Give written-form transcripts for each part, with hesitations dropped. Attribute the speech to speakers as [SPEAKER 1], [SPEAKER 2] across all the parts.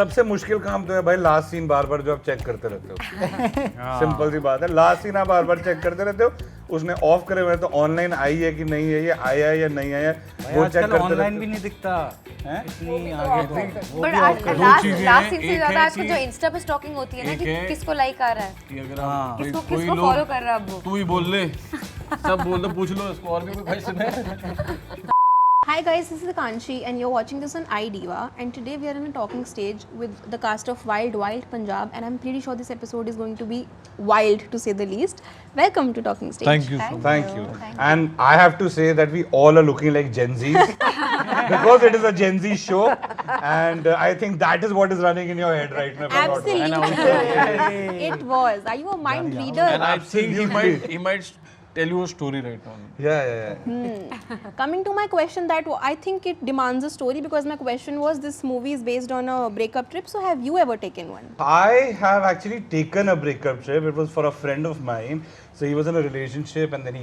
[SPEAKER 1] सबसे मुश्किल काम तो है भाई लास्ट सीन बार बार जो आप चेक करते रहते हो। सिंपल सी बात है, लास्ट सीन आप बार बार चेक करते रहते हो। उसने ऑफ करे हुए तो ऑनलाइन आई है कि नहीं है, ये आया है या नहीं आया, वो चेक करते
[SPEAKER 2] ऑनलाइन भी नहीं दिखता है इतनी आगे तो वो
[SPEAKER 3] बट
[SPEAKER 2] भी ऑफ कर
[SPEAKER 3] लास्ट सीन से ज्यादा आजकल जो इंस्टा पे स्टॉकिंग होती है ना कि किसको लाइक आ रहा है,
[SPEAKER 4] कि अगर आप
[SPEAKER 3] किसको फॉलो कर रहा है अब वो।
[SPEAKER 4] तू ही बोल ले, सब बोल दो, पूछ लो इसको और भी कोई क्वेश्चन है।
[SPEAKER 5] Hi guys, this is Akanshi and you're watching this on iDiva, and today we are in a talking stage with the cast of Wild Wild Punjab, and I'm pretty sure this episode is going to be wild to say the least. Welcome to Talking Stage.
[SPEAKER 4] Thank you.
[SPEAKER 1] Thank you. And I have to say that we all are looking like Gen Zs because it is a Gen Z show, and I think that is what is running in your head right now. if I'm not wrong.
[SPEAKER 5] Absolutely. It was. Are you a mind reader?
[SPEAKER 4] And I think he might tell you a story right now.
[SPEAKER 1] Yeah.
[SPEAKER 5] Coming to my question, that I think it demands a story, because my question was, this movie is based on a breakup trip. So have you ever taken one?
[SPEAKER 1] I have actually taken a breakup trip. It was for a friend of mine. So he was in a relationship and then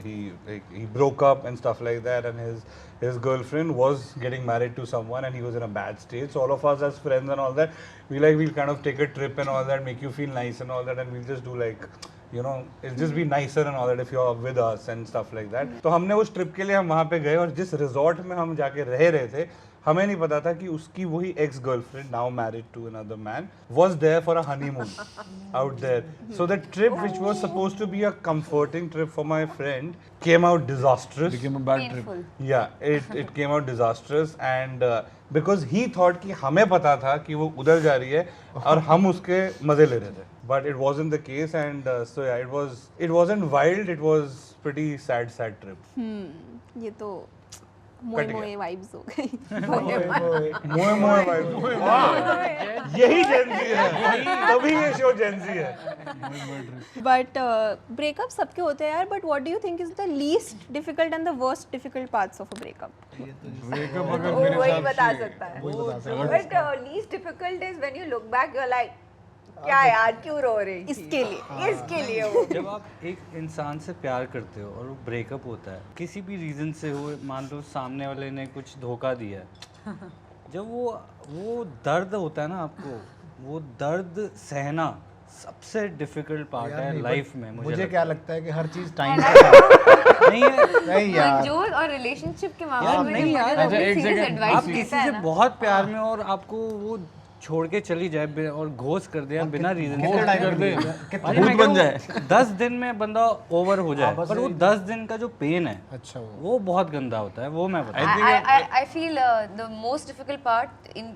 [SPEAKER 1] he broke up and stuff like that, and his girlfriend was getting married to someone and he was in a bad state. So all of us as friends and all that, we'll kind of take a trip and all that, make you feel nice and all that, and we'll just do like, you know, it'll just be nicer and all that if you're with us and stuff like that. तो हमने उस trip के लिए हम वहाँ पे गए, और जिस रिजॉर्ट में हम जाके रह रहे थे, हमें नहीं पता था कि उसकी वही ex girlfriend, now married to another man, was there for a honeymoon out there. So the trip which was supposed to be a comforting trip for my friend came out disastrous.
[SPEAKER 4] Became a bad trip.
[SPEAKER 1] Yeah, it came out disastrous, and because he thought कि हमें पता था कि वो उधर जा रही है और हम उसके मजे ले रहे थे. But it wasn't the case, and so yeah, it wasn't wild. It was pretty sad trip.
[SPEAKER 5] ये तो मोए मोए वाइब्स हो गई.
[SPEAKER 1] मोए वाइब. यही Gen Z है, तभी ये शो Gen Z है.
[SPEAKER 5] But breakup सबके होते हैं यार. But what do you think is the least difficult and the worst difficult parts of a breakup?
[SPEAKER 4] Breakup अगर
[SPEAKER 3] वो
[SPEAKER 4] मेरे
[SPEAKER 3] वही
[SPEAKER 4] हिसाब
[SPEAKER 3] बता
[SPEAKER 4] से
[SPEAKER 3] सकता है. But least difficult is when you look back, you're like, क्या यार क्यों रो रही थी? इसके लिए वो.
[SPEAKER 2] जब आप एक इंसान से प्यार करते हो और वो ब्रेकअप होता है किसी भी रीज़न से हो, मान लो सामने वाले ने कुछ धोखा दिया है, जब वो दर्द होता है ना, आपको वो दर्द सहना सबसे डिफिकल्ट पार्ट है लाइफ में.
[SPEAKER 6] मुझे क्या लगता है कि हर चीज टाइम
[SPEAKER 2] नहीं है.
[SPEAKER 6] नहीं यार,
[SPEAKER 3] मंजूर और रिलेशनशिप के मामले
[SPEAKER 2] यार
[SPEAKER 3] में
[SPEAKER 2] नहीं यार,
[SPEAKER 4] अच्छा, एक
[SPEAKER 3] सीरियस
[SPEAKER 4] second.
[SPEAKER 3] एडवाइस
[SPEAKER 2] आप किसी से बहुत प्यार में और आपको वो छोड़ के चली जाए और घोस्ट कर दे बिना रीजन से
[SPEAKER 4] कर दे,
[SPEAKER 2] अरे मैं
[SPEAKER 4] बन जाए.
[SPEAKER 2] 10 दिन में बंदा ओवर हो जाए, पर वो 10 दिन का जो पेन है
[SPEAKER 6] अच्छा
[SPEAKER 2] वो बहुत गंदा होता है. वो मैं बता
[SPEAKER 3] I feel the most difficult part in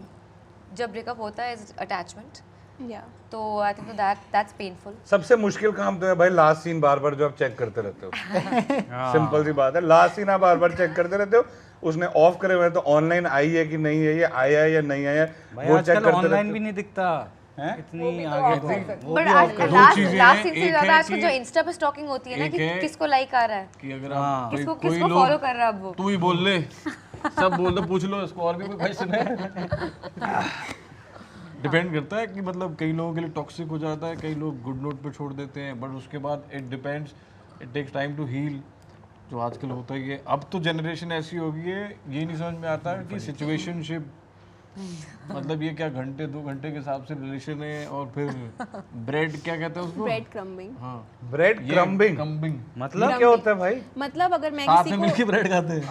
[SPEAKER 3] जब ब्रेकअप होता है is attachment.
[SPEAKER 5] Yeah.
[SPEAKER 3] तो I think that's painful.
[SPEAKER 1] सबसे मुश्किल काम तो है भाई लास्ट सीन बार बार जो आप चेक करते रहते हो. सिंपल सी बात है, लास्ट सीन आप बार बार चेक करते रहते हो. उसने ऑफ करे हुए तो ऑनलाइन आई है कि नहीं है, ये आया है या नहीं आया, वो चेक करते
[SPEAKER 2] ऑनलाइन
[SPEAKER 1] रहते
[SPEAKER 2] भी
[SPEAKER 1] हो.
[SPEAKER 2] नहीं दिखता
[SPEAKER 1] हैं?
[SPEAKER 2] इतनी आगे तो
[SPEAKER 3] But लास्ट सीन से ज्यादा आजकल जो इंस्टा पे स्टॉकिंग होती है ना कि किसको लाइक आ रहा है,
[SPEAKER 4] कि अगर आप
[SPEAKER 3] किसको फॉलो कर रहा है अब वो.
[SPEAKER 4] तू ही बोल ले, सब बोल दो, पूछ लो इसको और भी कोई क्वेश्चन है. डिपेंड करता है कि मतलब कई लोगों के लिए टॉक्सिक हो जाता है, कई लोग गुड नोट पे छोड़ देते हैं, बट उसके बाद it depends, it takes time to heal. जो आजकल होता है कि अब तो जनरेशन ऐसी हो गई है, ये नहीं समझ में आता है कि सिचुएशनशिप मतलब ये क्या घंटे 2 घंटे के हिसाब से रिलेशन है, और फिर ब्रेड क्या कहते हैं उसको,
[SPEAKER 5] Bread crumbing.
[SPEAKER 4] हाँ
[SPEAKER 1] ब्रेड क्रम्बिंग
[SPEAKER 4] क्रम्बिंग,
[SPEAKER 1] मतलब क्या होता है भाई?
[SPEAKER 5] मतलब अगर मैं
[SPEAKER 4] साथ
[SPEAKER 5] किसी
[SPEAKER 4] में मिलके ब्रेड खाते हैं.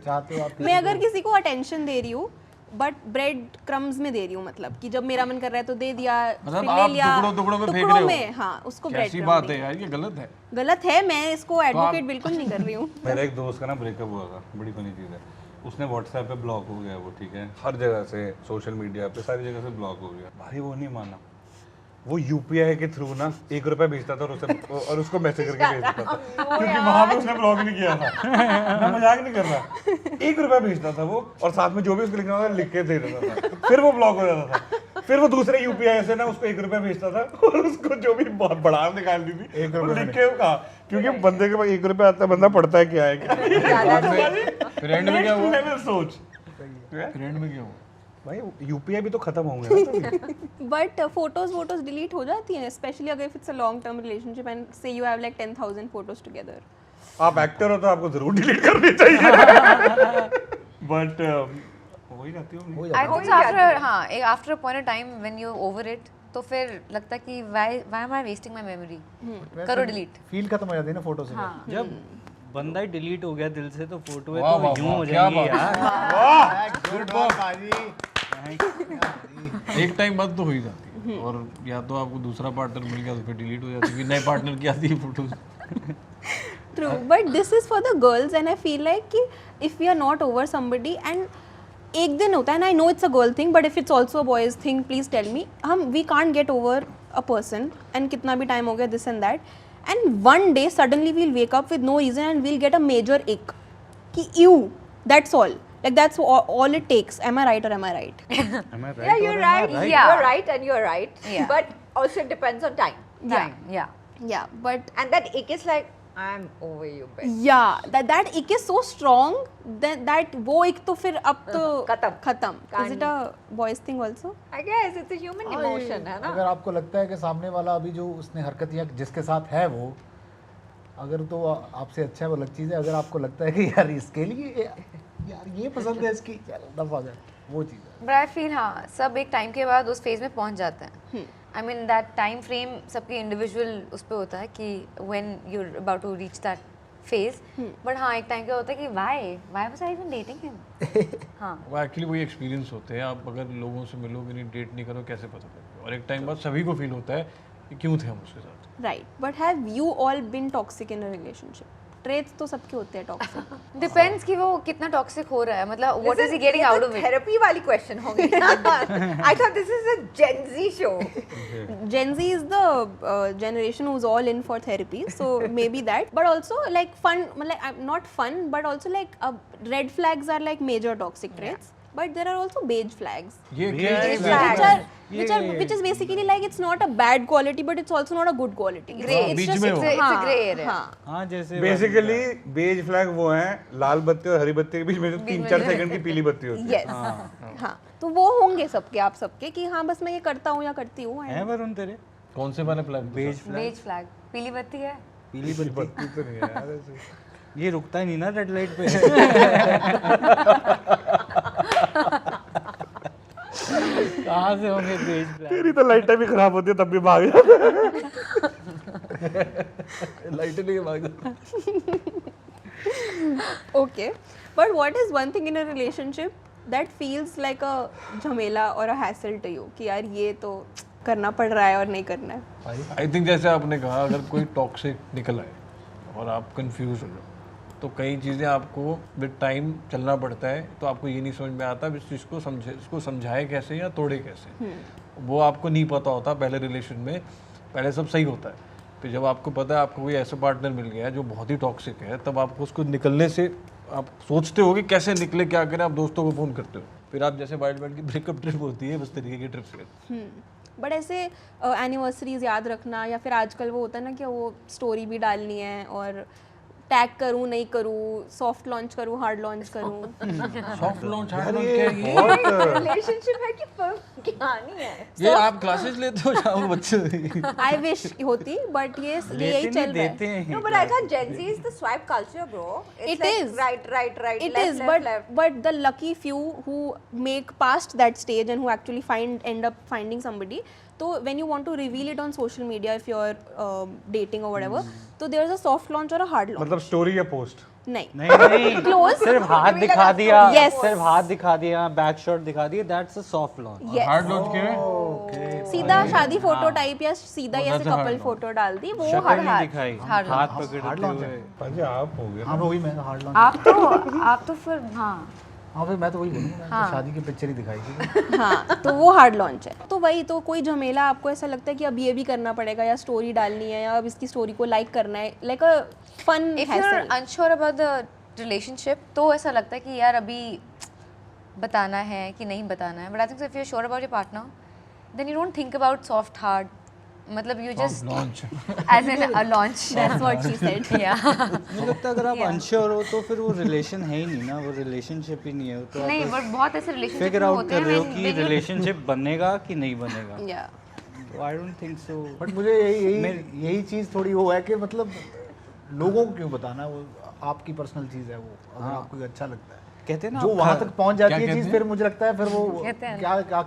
[SPEAKER 6] चाहते हो आप
[SPEAKER 5] मैं अगर किसी को अटेंशन दे रही हूँ बट ब्रेड क्रम्स में दे रही हूँ, मतलब कि जब मेरा मन कर रहा है तो दे दिया,
[SPEAKER 4] मतलब
[SPEAKER 5] फिर
[SPEAKER 4] आप
[SPEAKER 5] ले लिया,
[SPEAKER 4] टुकड़ों में फेंक
[SPEAKER 5] टुकड़ों
[SPEAKER 4] रहे हो.
[SPEAKER 5] में, हाँ उसको ब्रेड
[SPEAKER 4] कैसी बात है यार, ये गलत है.
[SPEAKER 5] गलत है. मैं इसको एडवोकेट बिल्कुल नहीं कर रही हूँ.
[SPEAKER 1] मेरा एक दोस्त का ना ब्रेकअप हुआ था, बड़ी फनी चीज़ है. उसने व्हाट्सएप पे ब्लॉक हो गया वो, ठीक है, हर जगह से, सोशल मीडिया पे सारी जगह से ब्लॉक हो गया. भाई वो नहीं माना, वो यूपीआई के थ्रू ना 1 रुपया भेजता था और उसको मैसेज करके भेज देता था, क्योंकि वहां पे उसने ब्लॉक नहीं किया था. मैं मजाक नहीं कर रहा. 1 रुपया भेजता था वो, और साथ में जो भी उसको लिखना था लिख के दे देता था. फिर वो ब्लॉक हो जाता था. फिर वो दूसरे यूपीआई से ना उसको 1 रुपया भेजता था, और उसको जो भी बहुत बड़ा निकाल दी थी
[SPEAKER 6] 1
[SPEAKER 1] वो
[SPEAKER 6] रुपये
[SPEAKER 1] लिख के कहा, क्योंकि बंदे के पास 1 रुपया आता है, बंदा पढ़ता है क्या है क्या.
[SPEAKER 4] फ्रेंड में क्या हुआ,
[SPEAKER 1] लेवल सोच.
[SPEAKER 4] फ्रेंड में क्या हुआ,
[SPEAKER 1] भाई यूपीआई भी तो खत्म होंगे ना.
[SPEAKER 5] बट फोटोज डिलीट हो जाती हैं, स्पेशली अगर if it's a long term relationship and say you have like 10,000 photos together.
[SPEAKER 1] आप एक्टर हो तो आपको जरूर डिलीट करनी चाहिए. बट हो ही जाती होगी।
[SPEAKER 6] हो
[SPEAKER 7] I
[SPEAKER 6] जाता
[SPEAKER 7] think so after हाँ एक after a point of time when you're over it तो फिर लगता है कि why am I wasting my memory करो delete
[SPEAKER 6] फील खत्म हो जाती है ना फोटो से।
[SPEAKER 7] हाँ
[SPEAKER 2] जब बंदा ही डिलीट हो गया दिल से तो फोटो है
[SPEAKER 4] वाह,
[SPEAKER 2] तो
[SPEAKER 4] वाह,
[SPEAKER 2] यूं
[SPEAKER 4] वाह,
[SPEAKER 2] हो
[SPEAKER 4] क्या
[SPEAKER 2] जाएंगी
[SPEAKER 4] बात
[SPEAKER 2] यार।
[SPEAKER 6] गुड बात बाजी।
[SPEAKER 4] एक टाइम बाद तो हो ही जाती है, और या तो आपको दूसरा पार्टनर मिल गया तो फिर डिलीट हो जाती है, फिर नए पार्टनर की आती है photos.
[SPEAKER 5] True, but this is for the girls and I feel like कि if we are not over somebody and एक दिन होता है ना, I know it's a girl thing but if it's also a boys thing please tell me, हम we can't get over a person and कितना भी time हो गया this and that and one day suddenly we'll wake up with no reason and we'll get a major ick कि you, that's all, like that's all it takes. Am I right or am I right?
[SPEAKER 2] Am I right?
[SPEAKER 3] Yeah, you're
[SPEAKER 2] or am I
[SPEAKER 3] right.
[SPEAKER 7] Yeah.
[SPEAKER 3] You're right and you're right.
[SPEAKER 7] Yeah.
[SPEAKER 3] But also it depends on time.
[SPEAKER 7] time yeah
[SPEAKER 5] Yeah, but
[SPEAKER 3] And that ick is like, I'm over you, bitch.
[SPEAKER 5] yeah, that ick is so strong that वो ick तो फिर अब तो
[SPEAKER 3] खत्म.
[SPEAKER 5] Is it a boys thing also?
[SPEAKER 3] I guess it's a human emotion, है ना?
[SPEAKER 6] अगर आपको लगता है कि सामने वाला अभी जो उसने हरकत या जिसके साथ है वो अगर तो आपसे अच्छा है वो अलग चीज़ है। अगर आपको लगता है कि यार इसके लिए यार ये पसंद है इसकी, चलो दफा कर, वो चीज़ है।
[SPEAKER 7] but I feel हाँ सब एक टाइम के बाद उस फेज में पहुंच जाते हैं I mean that time frame सबके individual उस पे होता है कि when you're about to reach that phase but हाँ एक टाइम क्या होता है कि why was I even dating him हाँ
[SPEAKER 4] वो एक्चुअली वही एक्सपीरियंस होते हैं। आप अगर लोगों से मिलोगे नहीं, डेट नहीं करो, कैसे पता लगेगा? और एक टाइम बाद सभी को फील होता है कि क्यों थे हम उसके साथ।
[SPEAKER 5] Right, but have you all been toxic in a relationship? Traits तो सबके होते हैं toxic.
[SPEAKER 7] depends कि वो कितना toxic हो रहा है, मतलब what is he getting out of it?
[SPEAKER 3] Therapy वाली question होगी. I thought this is a Gen Z show.
[SPEAKER 5] Gen Z is the generation who's all in for therapy, so maybe that. But also like fun, like not fun, but also like red flags are like major toxic traits. But there are also beige flags.
[SPEAKER 4] ये
[SPEAKER 2] Beige
[SPEAKER 4] क्या
[SPEAKER 5] Which is basically like it's not a bad quality, but it's also not a good quality.
[SPEAKER 7] Gray, it's
[SPEAKER 4] beach
[SPEAKER 7] just
[SPEAKER 4] में
[SPEAKER 7] it's
[SPEAKER 4] हो।
[SPEAKER 7] a gray area.
[SPEAKER 5] हाँ.
[SPEAKER 2] हाँ जैसे
[SPEAKER 1] basically beige flag वो हैं लाल बत्ती और हरी बत्ती के बीच में जो 3-4 सेकंड की पीली बत्ती होती है।
[SPEAKER 5] Yes. हाँ. तो वो होंगे सबके, आप सबके कि हाँ बस मैं ये करता हूँ या करती हूँ.
[SPEAKER 2] है वरुण तेरे
[SPEAKER 4] कौन से वाले plan?
[SPEAKER 2] Beige flag
[SPEAKER 7] beige flag पीली बत्ती है
[SPEAKER 2] पीली बत्ती
[SPEAKER 1] बत्ती तो नहीं है यार ऐसे।
[SPEAKER 2] ये रुकता ही नहीं ना रेड लाइट पे। कहाँ से होंगे बेज फ्लैग?
[SPEAKER 1] तेरी तो लाइटें भी खराब होती है तब भी भाग जाता है।
[SPEAKER 4] लाइट लेके भाग जाओ।
[SPEAKER 5] Okay, but what is one thing in a relationship that feels like a झमेला or a hassle to you कि यार ये तो करना पड़ रहा है और नहीं करना है?
[SPEAKER 4] आई थिंक जैसे आपने कहा, अगर कोई टॉक्सिक निकल आए और आप कंफ्यूज हो जाओ तो कई चीज़ें आपको विद टाइम चलना पड़ता है, तो आपको ये नहीं समझ में आता इस चीज़ को इसको समझाए कैसे या तोड़े कैसे। वो आपको नहीं पता होता पहले रिलेशन में, पहले सब सही होता है, फिर जब आपको पता है आपको कोई ऐसा पार्टनर मिल गया है जो बहुत ही टॉक्सिक है, तब आपको उसको निकलने से आप सोचते हो कि कैसे निकले, क्या करें, आप दोस्तों को फ़ोन करते हो, फिर आप जैसे वाइल्ड बैंड की ब्रेकअप ट्रिप होती है उस तरीके की ट्रिप से।
[SPEAKER 5] बट ऐसे एनिवर्सरीज याद रखना या फिर आजकल वो होता है ना कि वो स्टोरी भी डालनी है और टैग करूँ नहीं करूँ, सॉफ्ट लॉन्च करूँ हार्ड लॉन्च करूँ.
[SPEAKER 4] सॉफ्ट लॉन्च हार्ड
[SPEAKER 1] यार
[SPEAKER 4] लॉन्च
[SPEAKER 1] ये
[SPEAKER 4] क्या है ये?
[SPEAKER 1] बहुत
[SPEAKER 3] रिलेशनशिप है कि कहानी है.
[SPEAKER 4] ये आप क्लासेस लेते हो शाम बच्चे?
[SPEAKER 5] आई विश होती बट ये
[SPEAKER 2] लेते
[SPEAKER 5] यही
[SPEAKER 2] नहीं
[SPEAKER 5] चल रहा है.
[SPEAKER 2] देते हैं
[SPEAKER 3] No, but I thought Gen Z is the swipe culture, bro. It's
[SPEAKER 5] It
[SPEAKER 3] like
[SPEAKER 5] is.
[SPEAKER 3] right,
[SPEAKER 5] It
[SPEAKER 3] left,
[SPEAKER 5] is,
[SPEAKER 3] left, left.
[SPEAKER 5] but the lucky few who make past that stage and who actually end up finding somebody. So when you want to reveal it on social media, if you're dating or whatever, so there's a soft launch or a hard launch.
[SPEAKER 1] मतलब story या post.
[SPEAKER 5] नहीं.
[SPEAKER 2] नहीं
[SPEAKER 5] Close.
[SPEAKER 2] सिर्फ हाथ दिखा दिया,
[SPEAKER 5] Yes.
[SPEAKER 2] सिर्फ हाथ दिखा दिया, बैक शॉट दिखा दिया, that's a soft launch.
[SPEAKER 5] Yes.
[SPEAKER 4] Hard launch क्या है?
[SPEAKER 5] सीधा शादी फोटो टाइप या सीधा
[SPEAKER 4] वो
[SPEAKER 5] ऐसे
[SPEAKER 4] that's a hard
[SPEAKER 5] couple
[SPEAKER 4] launch.
[SPEAKER 5] Photo डाल दी वो
[SPEAKER 2] शक्ल
[SPEAKER 5] hard
[SPEAKER 2] नहीं
[SPEAKER 5] launch.
[SPEAKER 2] दिखाई,
[SPEAKER 7] hard
[SPEAKER 2] हाथ
[SPEAKER 6] hard
[SPEAKER 2] पकड़ते
[SPEAKER 6] launch
[SPEAKER 2] हुए.
[SPEAKER 6] है.
[SPEAKER 1] पाजी आप हो गए.
[SPEAKER 6] हाँ वही मैं हार्ड लॉन्च.
[SPEAKER 7] आप तो फिर हाँ
[SPEAKER 6] हाँ भाई मैं तो वही बोलूँगा, मैंने तो शादी की पिक्चर ही दिखाई थी.
[SPEAKER 5] हाँ तो वो हार्ड लॉन्च है. तो वही तो कोई झमेला आपको ऐसा लगता है कि अब ये भी करना पड़ेगा या स्टोरी डालनी है या अब इसकी स्टोरी को लाइक करना है, like a fun
[SPEAKER 7] if you're unsure about the relationship तो ऐसा लगता है कि यार अभी बताना है कि नहीं बताना है, but I think so if you're sure about your partner then you don't think about soft hard, मतलब you just
[SPEAKER 4] launch
[SPEAKER 7] as in a launch.
[SPEAKER 5] That's what she said.
[SPEAKER 7] yeah.
[SPEAKER 2] मुझे लगता है अगर आप अनश्योर हो तो फिर वो रिलेशन है ही नहीं ना, वो रिलेशनशिप ही नहीं है, वो तो
[SPEAKER 7] नहीं
[SPEAKER 2] आप
[SPEAKER 7] but बहुत ऐसे relationship
[SPEAKER 2] फिगर
[SPEAKER 7] में
[SPEAKER 2] आउट
[SPEAKER 7] होते
[SPEAKER 2] कर
[SPEAKER 7] हैं
[SPEAKER 2] रहे हो
[SPEAKER 7] when-
[SPEAKER 2] कि
[SPEAKER 7] when you-
[SPEAKER 2] रिलेशनशिप बनेगा कि नहीं बनेगा.
[SPEAKER 5] या
[SPEAKER 2] I don't think so.
[SPEAKER 6] But मुझे यही चीज़ थोड़ी वो है कि मतलब लोगों को क्यों बताना, वो आपकी पर्सनल चीज़ है, वो अगर आपको अच्छा लगता है
[SPEAKER 2] कहते हैं ना
[SPEAKER 6] जो
[SPEAKER 2] आप
[SPEAKER 6] वहां तक पहुंच जाती
[SPEAKER 4] क्या
[SPEAKER 6] है
[SPEAKER 4] कहते
[SPEAKER 6] चीज,
[SPEAKER 4] हैं?
[SPEAKER 6] फिर मुझे लगता है फिर वो
[SPEAKER 7] कहते हैं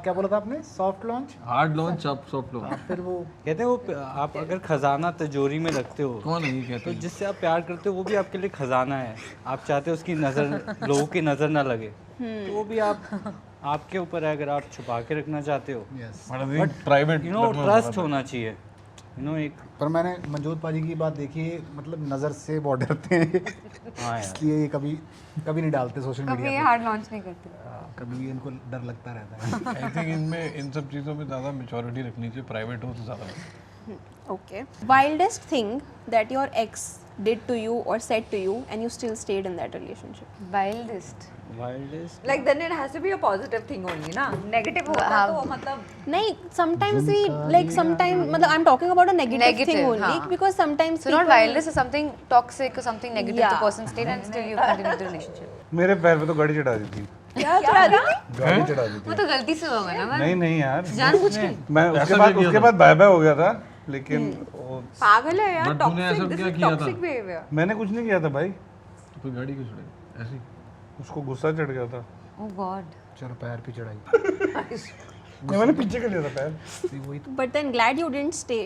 [SPEAKER 6] क्या बोला था आपने, soft launch,
[SPEAKER 4] hard launch soft launch
[SPEAKER 6] फिर वो
[SPEAKER 2] कहते हैं वो आप अगर खजाना तिजोरी में रखते हो
[SPEAKER 4] कौन है ये कहते
[SPEAKER 2] तो
[SPEAKER 4] हैं?
[SPEAKER 2] जिससे आप प्यार करते हो वो भी आपके लिए खजाना है, आप चाहते हो उसकी नज़र लोगों की नज़र ना लगे, तो वो भी आपके ऊपर है अगर आप छुपा के रखना चाहते हो।
[SPEAKER 4] प्राइवेट
[SPEAKER 2] यू नो ट्रस्ट होना चाहिए, यू नो एक
[SPEAKER 6] पर मैंने मंजोत पाजी की बात देखी है, मतलब नज़र से बहुत डरते हैं
[SPEAKER 2] हाँ यार
[SPEAKER 6] इसलिए ये कभी नहीं डालते सोशल
[SPEAKER 7] कभी
[SPEAKER 6] मीडिया
[SPEAKER 7] ये
[SPEAKER 6] पे।
[SPEAKER 7] हार्ड लॉन्च नहीं करते।
[SPEAKER 6] कभी इनको डर लगता रहता है।
[SPEAKER 4] आई थिंक इनमें इन सब चीज़ों में ज़्यादा मेच्योरिटी रखनी चाहिए, प्राइवेट हो तो ज़्यादा।
[SPEAKER 5] Okay. Wildest thing that your ex did to you or said to you and you still stayed in that relationship?
[SPEAKER 7] Wildest
[SPEAKER 2] wildest
[SPEAKER 3] Like then it has to be a positive thing only, ना? Negative होता
[SPEAKER 7] हाँ।
[SPEAKER 3] तो मतलब
[SPEAKER 5] नहीं, sometimes we like sometimes मतलब I'm talking about a negative thing
[SPEAKER 7] Negative,
[SPEAKER 5] only
[SPEAKER 7] हाँ.
[SPEAKER 5] because sometimes
[SPEAKER 7] So not
[SPEAKER 5] people-
[SPEAKER 7] violence is something toxic or something negative
[SPEAKER 5] Yeah.
[SPEAKER 7] the person stayed and still you continued the relationship.
[SPEAKER 1] मेरे पैर पे तो गाड़ी चढ़ा दी थी,
[SPEAKER 5] क्या चढ़ा दी थी?
[SPEAKER 1] गाड़ी चढ़ा दी
[SPEAKER 7] वो
[SPEAKER 1] थी।
[SPEAKER 7] तो गलती से होगा ना
[SPEAKER 1] नहीं यार,
[SPEAKER 7] जानबूझ के।
[SPEAKER 1] मैं उसके बाद बाय बाय हो गया था, लेकिन वो
[SPEAKER 3] पागल है यार,
[SPEAKER 4] But तूने ऐसा
[SPEAKER 3] toxic, this
[SPEAKER 4] क्या
[SPEAKER 3] is
[SPEAKER 4] किया था?
[SPEAKER 3] toxic behavior.
[SPEAKER 1] मैंने कुछ नहीं किया था भाई,
[SPEAKER 4] तो फिर गाड़ी क्यों चढ़ाई ऐसी?
[SPEAKER 1] उसको गुस्सा चढ़ गया था।
[SPEAKER 7] Oh God.
[SPEAKER 6] चलो पैर पे चढ़ाई।
[SPEAKER 1] नहीं, मैंने पीछे कर लिया था पैर।
[SPEAKER 6] वही तो
[SPEAKER 5] But then glad you didn't stay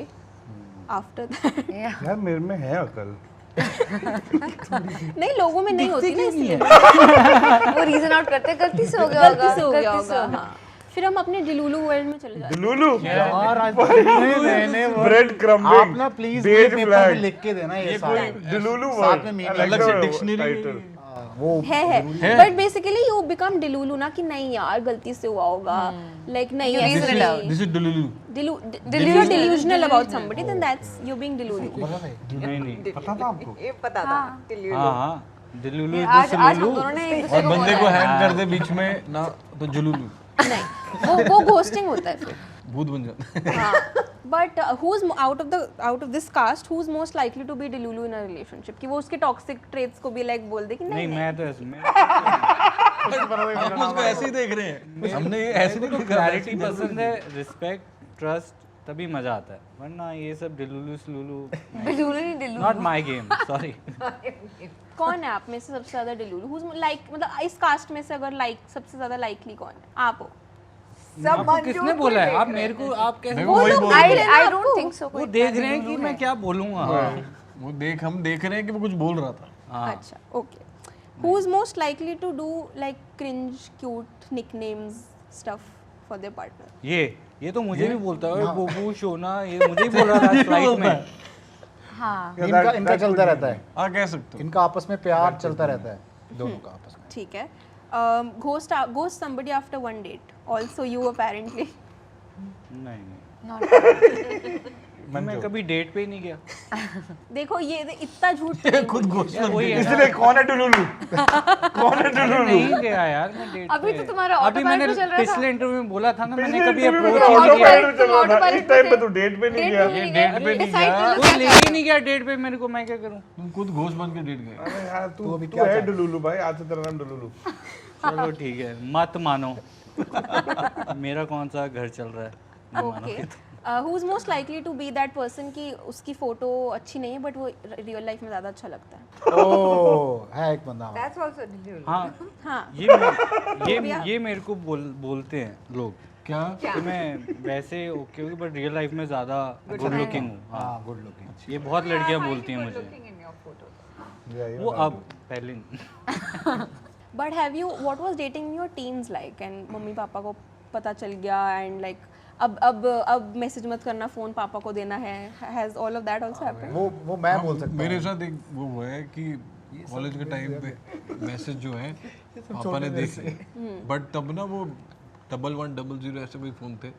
[SPEAKER 5] after that.
[SPEAKER 7] Yeah.
[SPEAKER 1] यार मेरे में है अकल।
[SPEAKER 5] नहीं, लोगों में नहीं होती ना इसलिए
[SPEAKER 7] वो रीजन आउट करते हैं, गलती से हो गया होगा।
[SPEAKER 5] गलती से हो गया
[SPEAKER 7] गलती से
[SPEAKER 5] होगा। हाँ, फिर हम अपने डिलूलू वर्ल्ड में चले जाते
[SPEAKER 1] लुलु
[SPEAKER 6] यार आज मैंने वो
[SPEAKER 1] ब्रेड क्रम्बिंग
[SPEAKER 6] आप ना प्लीज ये पेपर पे लिख के देना ये सारा
[SPEAKER 1] डिलुलु
[SPEAKER 6] साथ में meaning
[SPEAKER 4] अलग से डिक्शनरी
[SPEAKER 6] वो
[SPEAKER 5] है बट बेसिकली यू बिकम डिलूलू ना कि नहीं यार गलती से हुआ होगा, लाइक नहीं
[SPEAKER 7] You reason it out.
[SPEAKER 4] This is delulu.
[SPEAKER 5] you're delusional about somebody, then that's you being delulu.
[SPEAKER 2] नहीं
[SPEAKER 1] पता था आपको?
[SPEAKER 3] ये पता था till you
[SPEAKER 2] हाँ हाँ दिलुलू
[SPEAKER 7] आज हम दोनों ने एक
[SPEAKER 4] और
[SPEAKER 7] दूसरे को
[SPEAKER 4] बंदे को
[SPEAKER 7] बोला है।
[SPEAKER 4] हैंग कर दे बीच में ना तो जुलुलु
[SPEAKER 5] नहीं, वो घोस्टिंग होता है फिर।
[SPEAKER 4] भूत बन जाता है।
[SPEAKER 5] हाँ, but who's out of this cast who's most likely to be delulu in a relationship कि वो उसके toxic traits को भी like बोल दे कि
[SPEAKER 2] नहीं
[SPEAKER 5] नहीं
[SPEAKER 2] मैं तो ऐसे
[SPEAKER 4] हम उसको ऐसे ही देख रहे हैं, हमने ये ऐसे नहीं देखा।
[SPEAKER 2] क्लैरिटी पसंद है, रिस्पेक्ट ट्रस्ट, तभी मजा आता है, वरना ये सब डिलुलू स्लुलू
[SPEAKER 7] बिल्कुल नहीं दिलू।
[SPEAKER 2] Not my game, sorry.
[SPEAKER 5] कौन है आप में से सबसे ज्यादा delulu who's like मतलब इस कास्ट में से अगर like सबसे ज्यादा likely कौन है? आप हो।
[SPEAKER 3] सब
[SPEAKER 2] आपको
[SPEAKER 3] मंजूर
[SPEAKER 2] किसने
[SPEAKER 3] को
[SPEAKER 2] बोला है?
[SPEAKER 3] देख
[SPEAKER 2] आप
[SPEAKER 3] रहे
[SPEAKER 2] मेरे को आप कैसे
[SPEAKER 4] वो वही बोल
[SPEAKER 7] I
[SPEAKER 4] रहे हैं।
[SPEAKER 7] I don't think so.
[SPEAKER 2] वो देख रहे हैं कि मैं क्या बोलूँगा।
[SPEAKER 4] वो हम देख रहे हैं कि वो कुछ बोल रहा था।
[SPEAKER 2] हाँ
[SPEAKER 5] अच्छा, okay. Who's most likely to do like cringe, cute nicknames stuff for their partner?
[SPEAKER 2] ये तो मुझे भी बोलता है, "ओए बोबू शोना", ये मुझे ही बोल रहा था फ्लाइट में।
[SPEAKER 7] हाँ।
[SPEAKER 6] इनका चलता रहता है,
[SPEAKER 4] हाँ कह सकते हो।
[SPEAKER 6] इनका आपस में प्यार चलता रहता है दोनों का आपस में।
[SPEAKER 5] ठीक है। Ghost somebody after one date. Also you apparently.
[SPEAKER 2] नहीं मैं कभी डेट पे ही नहीं गया।
[SPEAKER 5] देखो ये इतना झूठ तो नहीं
[SPEAKER 4] खुद घोस्ट
[SPEAKER 2] यार वही है ना।
[SPEAKER 1] इसलिए कौन है डुलुलु? कौन है डुलुलु?
[SPEAKER 2] नहीं गया यार मैं डेट
[SPEAKER 7] अभी
[SPEAKER 2] पे।
[SPEAKER 7] तो तुम्हारा
[SPEAKER 2] अभी मैंने
[SPEAKER 7] autopilot चल रहा था।
[SPEAKER 2] पिछले इंटरव्यू में बोला था ना, मैंने
[SPEAKER 1] पिछले
[SPEAKER 2] कभी
[SPEAKER 1] interview में
[SPEAKER 2] अप्रोच ही नहीं किया।
[SPEAKER 1] autopilot चल रहा था, इस टाइम पे तू डेट पे नहीं गया।
[SPEAKER 4] ये डेट पे नहीं गया,
[SPEAKER 2] कोई लेके नहीं गया डेट पे मेरे को, मैं क्या करूं?
[SPEAKER 4] तुम खुद घोस्ट बन के डेट गए।
[SPEAKER 1] अरे यार
[SPEAKER 6] तू अभी
[SPEAKER 1] तू
[SPEAKER 6] क्या
[SPEAKER 1] है
[SPEAKER 6] चाहता
[SPEAKER 1] डुलुलु भाई, आज से तेरा नाम डुलुलु।
[SPEAKER 2] चलो ठीक है, मत मानो। मेरा कौन सा घर चल रहा है, नहीं
[SPEAKER 5] Okay.
[SPEAKER 2] मानोगे तो।
[SPEAKER 5] Who's most likely to be that person कि उसकी फोटो अच्छी नहीं है बट वो रियल लाइफ में ज़्यादा अच्छा लगता है?
[SPEAKER 6] ओह है एक बंदा हमारा।
[SPEAKER 3] That's also delulu.
[SPEAKER 2] हाँ
[SPEAKER 5] हाँ,
[SPEAKER 2] ये मेरे को बोलते हैं लोग
[SPEAKER 4] क्या?
[SPEAKER 2] कि मैं वैसे ओके हूँ बट रियल लाइफ में ज़्यादा गुड लुकिंग हूँ। हाँ
[SPEAKER 6] हाँ गुड लुकिंग।
[SPEAKER 2] ये बहुत लड़कियाँ बोलती हैं मुझे,
[SPEAKER 3] Looking in your photos.
[SPEAKER 1] Yeah,
[SPEAKER 2] वो अब पहले नहीं।
[SPEAKER 5] But have you what was dating in your teens like and mummy papa को पता चल गया and like अब मैसेज मत करना, फोन पापा को देना है, has all of that also happened?
[SPEAKER 6] वो मैं बोल सकता हूँ।
[SPEAKER 4] मेरे साथ एक वो हुआ है कि कॉलेज के टाइम पे मैसेज जो है पापा ने देख लिए, बट तब ना वो 1100 ऐसे कोई फोन थे,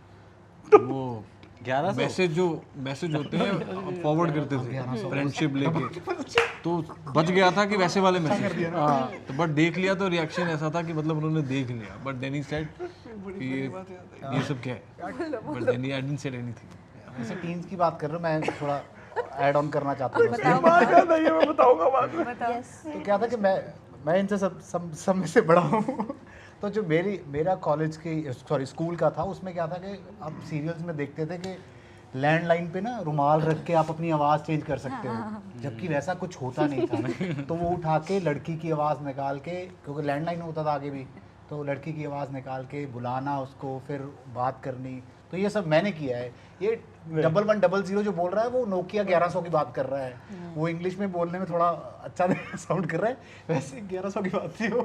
[SPEAKER 4] वो
[SPEAKER 2] 1100
[SPEAKER 4] मैसेज होते हैं फॉरवर्ड करते थे फ्रेंडशिप लेके, तो बच गया था कि वैसे वाले मैसेज। तो बट देख लिया तो रिएक्शन ऐसा था कि मतलब उन्होंने देख लिया, बट देन ही सेड कि ये सब क्या है, but then he I didn't said anything.
[SPEAKER 6] जैसे टीन्स की बात कर रहे हो, मैं थोड़ा ऐड ऑन करना चाहता हूँ।
[SPEAKER 1] मैं बताऊंगा बाद में।
[SPEAKER 5] Yes.
[SPEAKER 6] तो क्या था कि मैं इनसे सब में से बड़ा हूँ। तो जो मेरा कॉलेज की स्कूल का था, उसमें क्या था कि आप सीरियल्स में देखते थे कि लैंडलाइन पे ना रुमाल रख के आप अपनी आवाज़ चेंज कर सकते हो, जबकि वैसा कुछ होता नहीं था। तो वो उठा के लड़की की आवाज़ निकाल के, क्योंकि लैंडलाइन होता था आगे भी, तो लड़की की आवाज़ निकाल के बुलाना उसको, फिर बात करनी, तो ये सब मैंने किया है। ये 1100 जो बोल रहा है वो नोकिया 1100 की बात कर रहा है। वो इंग्लिश में बोलने में थोड़ा अच्छा साउंड कर रहा है, वैसे 1100 की बात थी वो।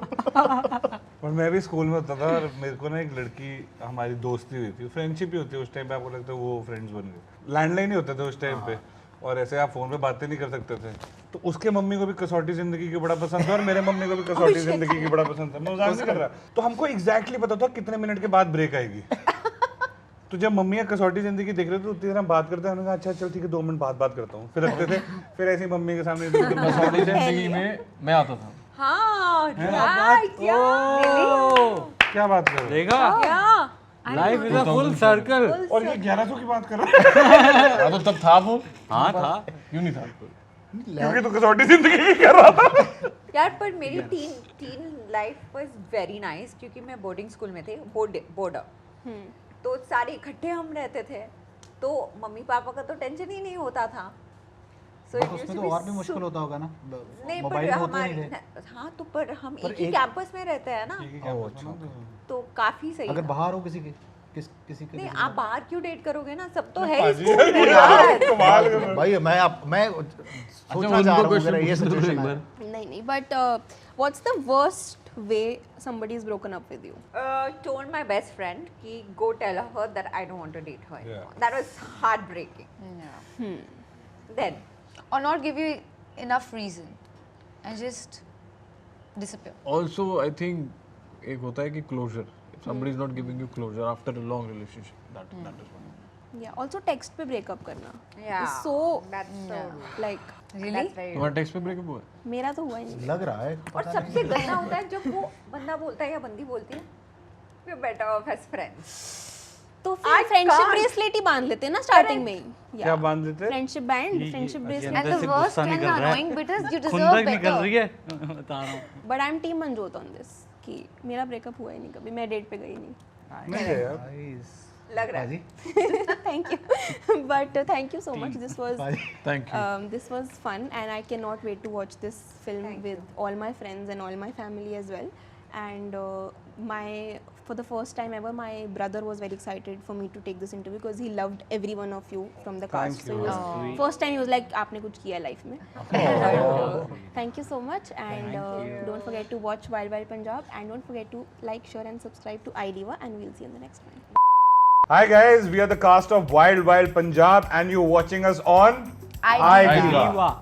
[SPEAKER 1] और मैं भी स्कूल में होता था और मेरे को ना एक लड़की, हमारी दोस्ती हुई थी, फ्रेंडशिप ही होती है उस टाइम पे, आपको लगता है वो फ्रेंड्स बन गए। लैंडलाइन ही होते थे उस टाइम पे, और ऐसे आप फोन पे बातें नहीं कर सकते थे। तो उसके मम्मी को भी कसौटी जिंदगी की बड़ा पसंद था और मेरे मम्मी को भी कसौटी जिंदगी की बड़ा पसंद था। मैं मजाक नहीं कर रहा। तो हमको एग्जैक्टली पता था कितने मिनट के बाद ब्रेक आएगी। तो जब मम्मी कसौटी जिंदगी देख रहे थे उतनी देर हम बात करते हैं, हमने कहा अच्छा चल ठीक है 2 मिनट बाद बात करता हूँ, फिर रखते थे। फिर ऐसे ही मम्मी के सामने
[SPEAKER 4] कसौटी जिंदगी में मैं आता था।
[SPEAKER 3] हाँ right, yeah,
[SPEAKER 1] क्या बात कर रहे
[SPEAKER 2] देखा,
[SPEAKER 3] yeah.
[SPEAKER 2] Life is a full circle.
[SPEAKER 1] हो? और ये 1100 की बात कर रहे हैं
[SPEAKER 4] हाँ तो तब था वो,
[SPEAKER 2] हाँ था।
[SPEAKER 4] क्यों नहीं था?
[SPEAKER 1] क्योंकि तू कसौटी जिंदगी की कर रहा था।
[SPEAKER 3] यार पर मेरी tin life was very nice, क्योंकि मैं बोर्डिंग स्कूल में थे, बोर्डर, तो सारे इकट्ठे हम रहते थे, तो मम्मी पापा का तो टेंशन ही नहीं होता था। So it used
[SPEAKER 6] उसमें
[SPEAKER 3] to
[SPEAKER 6] तो
[SPEAKER 3] be
[SPEAKER 6] और भी मुश्किल होता होगा ना,
[SPEAKER 3] नहीं,
[SPEAKER 6] मोबाइल
[SPEAKER 3] पर
[SPEAKER 6] होते
[SPEAKER 3] हमारे
[SPEAKER 6] नहीं थे।
[SPEAKER 3] हाँ तो पर हम
[SPEAKER 6] पर
[SPEAKER 3] एक ही
[SPEAKER 6] एक-
[SPEAKER 3] कैंपस में रहते हैं ना,
[SPEAKER 6] ओह, अच्छा।
[SPEAKER 3] तो काफी सही
[SPEAKER 6] अगर
[SPEAKER 3] था।
[SPEAKER 6] बाहर हो किसी के किसी के
[SPEAKER 3] नहीं
[SPEAKER 6] किसी
[SPEAKER 3] आप बाहर क्यों डेट करोगे ना, सब तो है
[SPEAKER 1] हाँ
[SPEAKER 3] ही
[SPEAKER 1] जी,
[SPEAKER 3] स्कूल में
[SPEAKER 1] ये
[SPEAKER 3] यार।
[SPEAKER 1] कमाल कर रहे हो।
[SPEAKER 6] भाई मैं सोचना चाह रहा हूँ मेरा ये सिचुएशन है।
[SPEAKER 5] नहीं, but what's the worst way somebody is broken up with you?
[SPEAKER 3] Told my best friend कि go tell her that I don't want to date her anymore.
[SPEAKER 1] Yeah.
[SPEAKER 3] That was heartbreaking.
[SPEAKER 7] Yeah.
[SPEAKER 3] Then
[SPEAKER 7] Or not give you enough reason and just disappear.
[SPEAKER 4] Also, I think एक होता है कि closure. If somebody is not giving you closure after a long relationship, that is one.
[SPEAKER 5] Yeah, also text पे breakup करना
[SPEAKER 3] yeah,
[SPEAKER 5] is so
[SPEAKER 3] that's so
[SPEAKER 5] like
[SPEAKER 7] Really?
[SPEAKER 3] that's very
[SPEAKER 4] तुम्हारा text पे breakup हुआ है?
[SPEAKER 5] मेरा तो हुआ ही नहीं।
[SPEAKER 6] लग रहा है
[SPEAKER 3] और
[SPEAKER 6] पता
[SPEAKER 3] सबसे गंदा होता है जब वो बंदा बोलता है या बंदी बोलती है we're better off as friends.
[SPEAKER 5] तो
[SPEAKER 3] I
[SPEAKER 5] फिर फ्रेंडशिप
[SPEAKER 3] can't.
[SPEAKER 5] ब्रेसलेट ही बांध लेते हैं ना स्टार्टिंग में ही।
[SPEAKER 1] क्या बांध देते?
[SPEAKER 5] Friendship band, friendship bracelet.
[SPEAKER 7] And the
[SPEAKER 2] से
[SPEAKER 7] worst
[SPEAKER 2] गुस्सा
[SPEAKER 7] and
[SPEAKER 2] निकल रहा है।
[SPEAKER 7] annoying bit is you deserve
[SPEAKER 2] खुंदक निकल
[SPEAKER 7] better.
[SPEAKER 2] रही है, बता रहा हूँ।
[SPEAKER 5] But I am team Manjot on this कि मेरा ब्रेकअप हुआ ही नहीं कभी, मैं डेट पे गई नहीं।
[SPEAKER 1] नहीं है यार।
[SPEAKER 6] Nice.
[SPEAKER 3] लग रहा है
[SPEAKER 6] बाजी,
[SPEAKER 5] Thank you, but thank you so much. This was
[SPEAKER 6] बाजी।
[SPEAKER 4] Thank you.
[SPEAKER 5] this was fun, and I cannot wait to watch this film
[SPEAKER 3] Thank
[SPEAKER 5] with all my friends and all my family as well. And for the first time ever, my brother was very excited for me to take this interview because he loved every one of you from the
[SPEAKER 1] Thank
[SPEAKER 5] cast. So
[SPEAKER 1] you.
[SPEAKER 5] he was,
[SPEAKER 2] Sweet.
[SPEAKER 5] first time he was like, "आपने कुछ किया life में." Thank you so much, and don't forget to watch Wild Wild Punjab, and don't forget to like, share, and subscribe to iDiva, and we'll see you in the next one.
[SPEAKER 1] Hi guys, we are the cast of Wild Wild Punjab and you're watching us on
[SPEAKER 7] iDiva.
[SPEAKER 1] iDiva.
[SPEAKER 2] वाह।